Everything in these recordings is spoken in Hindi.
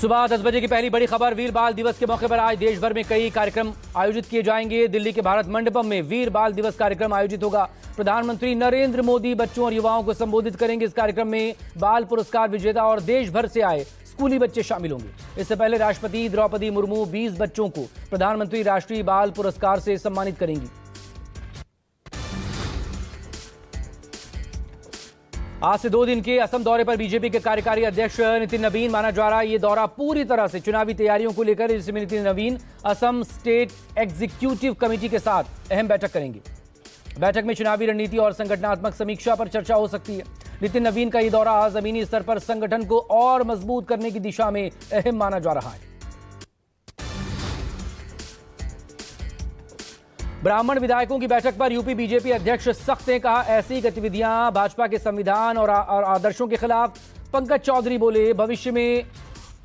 सुबह 10 बजे की पहली बड़ी खबर। वीर बाल दिवस के मौके पर आज देश भर में कई कार्यक्रम आयोजित किए जाएंगे। दिल्ली के भारत मंडपम में वीर बाल दिवस कार्यक्रम आयोजित होगा। प्रधानमंत्री नरेंद्र मोदी बच्चों और युवाओं को संबोधित करेंगे। इस कार्यक्रम में बाल पुरस्कार विजेता और देश भर से आए स्कूली बच्चे शामिल होंगे। इससे पहले राष्ट्रपति द्रौपदी मुर्मू 20 बच्चों को प्रधानमंत्री राष्ट्रीय बाल पुरस्कार से सम्मानित करेंगी। आज से 2 दिन के असम दौरे पर बीजेपी के कार्यकारी अध्यक्ष नितिन नवीन। माना जा रहा है ये दौरा पूरी तरह से चुनावी तैयारियों को लेकर, जिसमें नितिन नवीन असम स्टेट एग्जीक्यूटिव कमेटी के साथ अहम बैठक करेंगे। बैठक में चुनावी रणनीति और संगठनात्मक समीक्षा पर चर्चा हो सकती है। नितिन नवीन का ये दौरा जमीनी स्तर पर संगठन को और मजबूत करने की दिशा में अहम माना जा रहा है। ब्राह्मण विधायकों की बैठक पर यूपी बीजेपी अध्यक्ष सख्त ने कहा, ऐसी गतिविधियां भाजपा के संविधान और आदर्शों के खिलाफ। पंकज चौधरी बोले, भविष्य में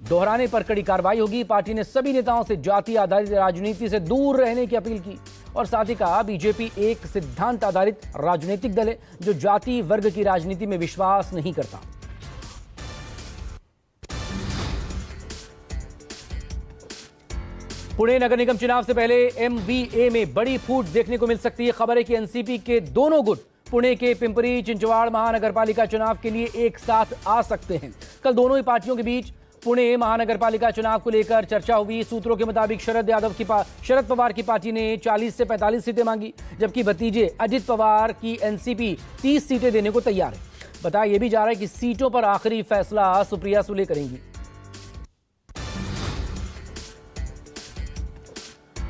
दोहराने पर कड़ी कार्रवाई होगी। पार्टी ने सभी नेताओं से जाति आधारित राजनीति से दूर रहने की अपील की और साथ ही कहा, बीजेपी एक सिद्धांत आधारित राजनीतिक दल है जो जाति वर्ग की राजनीति में विश्वास नहीं करता। पुणे नगर निगम चुनाव से पहले एमवीए में बड़ी फूट देखने को मिल सकती है। खबर है कि एनसीपी के दोनों गुट पुणे के पिंपरी चिंचवाड़ महानगरपालिका चुनाव के लिए एक साथ आ सकते हैं। कल दोनों ही पार्टियों के बीच पुणे महानगरपालिका चुनाव को लेकर चर्चा हुई। सूत्रों के मुताबिक शरद पवार की पार्टी ने 40 से 45 सीटें मांगी, जबकि भतीजे अजित पवार की एनसीपी 30 सीटें देने को तैयार है। बताया यह भी जा रहा है कि सीटों पर आखिरी फैसला सुप्रिया सुले करेंगी।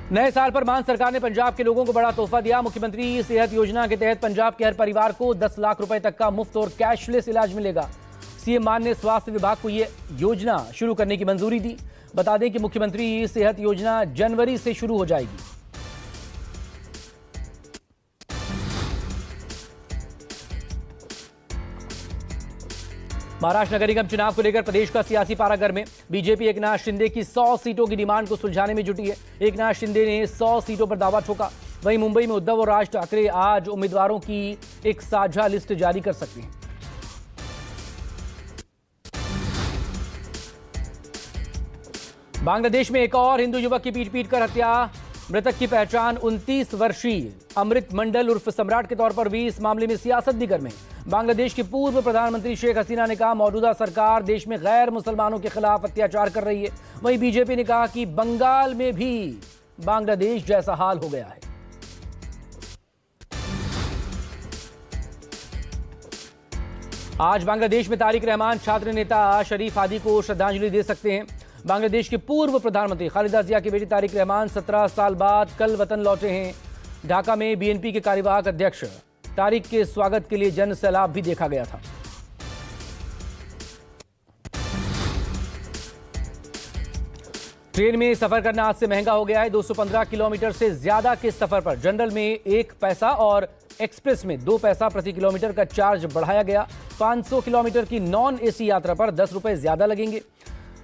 नए साल पर मान सरकार ने पंजाब के लोगों को बड़ा तोहफा दिया। मुख्यमंत्री सेहत योजना के तहत पंजाब के हर परिवार को 10 लाख रुपए तक का मुफ्त और कैशलेस इलाज मिलेगा। सीएम मान ने स्वास्थ्य विभाग को यह योजना शुरू करने की मंजूरी दी। बता दें कि मुख्यमंत्री सेहत योजना जनवरी से शुरू हो जाएगी। महाराष्ट्र नगर निगम चुनाव को लेकर प्रदेश का सियासी पारा गर्म है। बीजेपी एकनाथ शिंदे की 100 सीटों की डिमांड को सुलझाने में जुटी है। एकनाथ शिंदे ने 100 सीटों पर दावा ठोका। वहीं मुंबई में उद्धव और राज ठाकरे आज उम्मीदवारों की एक साझा लिस्ट जारी कर सकते हैं। बांग्लादेश में एक और हिंदू युवक की पीट कर हत्या। मृतक की पहचान 29 वर्षीय अमृत मंडल उर्फ सम्राट के तौर पर हुई। इस मामले में सियासत भी गर्म है। बांग्लादेश की पूर्व प्रधानमंत्री शेख हसीना ने कहा, मौजूदा सरकार देश में गैर मुसलमानों के खिलाफ अत्याचार कर रही है। वहीं बीजेपी ने कहा कि बंगाल में भी बांग्लादेश जैसा हाल हो गया है। आज बांग्लादेश में तारिक रहमान छात्र नेता शरीफ हादी को श्रद्धांजलि दे सकते हैं। बांग्लादेश के पूर्व प्रधानमंत्री खालिदा जिया के बेटे तारिक रहमान 17 साल बाद कल वतन लौटे हैं। ढाका में बीएनपी के कार्यवाहक अध्यक्ष तारिक के स्वागत के लिए जन सैलाब भी देखा गया था। ट्रेन में सफर करना आज से महंगा हो गया है। 215 किलोमीटर से ज्यादा के सफर पर जनरल में 1 पैसा और एक्सप्रेस में 2 पैसा प्रति किलोमीटर का चार्ज बढ़ाया गया। 500 किलोमीटर की नॉन एसी यात्रा पर 10 रुपए ज्यादा लगेंगे।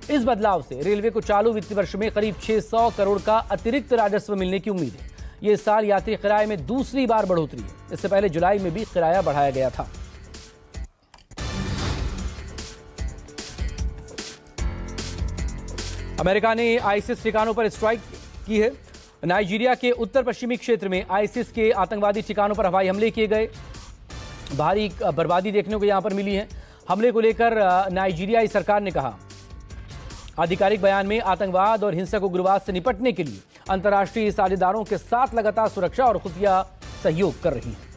इस बदलाव से रेलवे को चालू वित्तीय वर्ष में करीब 600 करोड़ का अतिरिक्त राजस्व मिलने की उम्मीद है। यह साल यात्री किराए में दूसरी बार बढ़ोतरी है। इससे पहले जुलाई में भी किराया बढ़ाया गया था। अमेरिका ने आईसिस ठिकानों पर स्ट्राइक की है। नाइजीरिया के उत्तर पश्चिमी क्षेत्र में आईसिस के आतंकवादी ठिकानों पर हवाई हमले किए गए। भारी बर्बादी देखने को यहां पर मिली है। हमले को लेकर नाइजीरियाई सरकार ने कहा, आधिकारिक बयान में आतंकवाद और हिंसक उग्रवाद से निपटने के लिए अंतर्राष्ट्रीय साझेदारों के साथ लगातार सुरक्षा और खुफिया सहयोग कर रही है।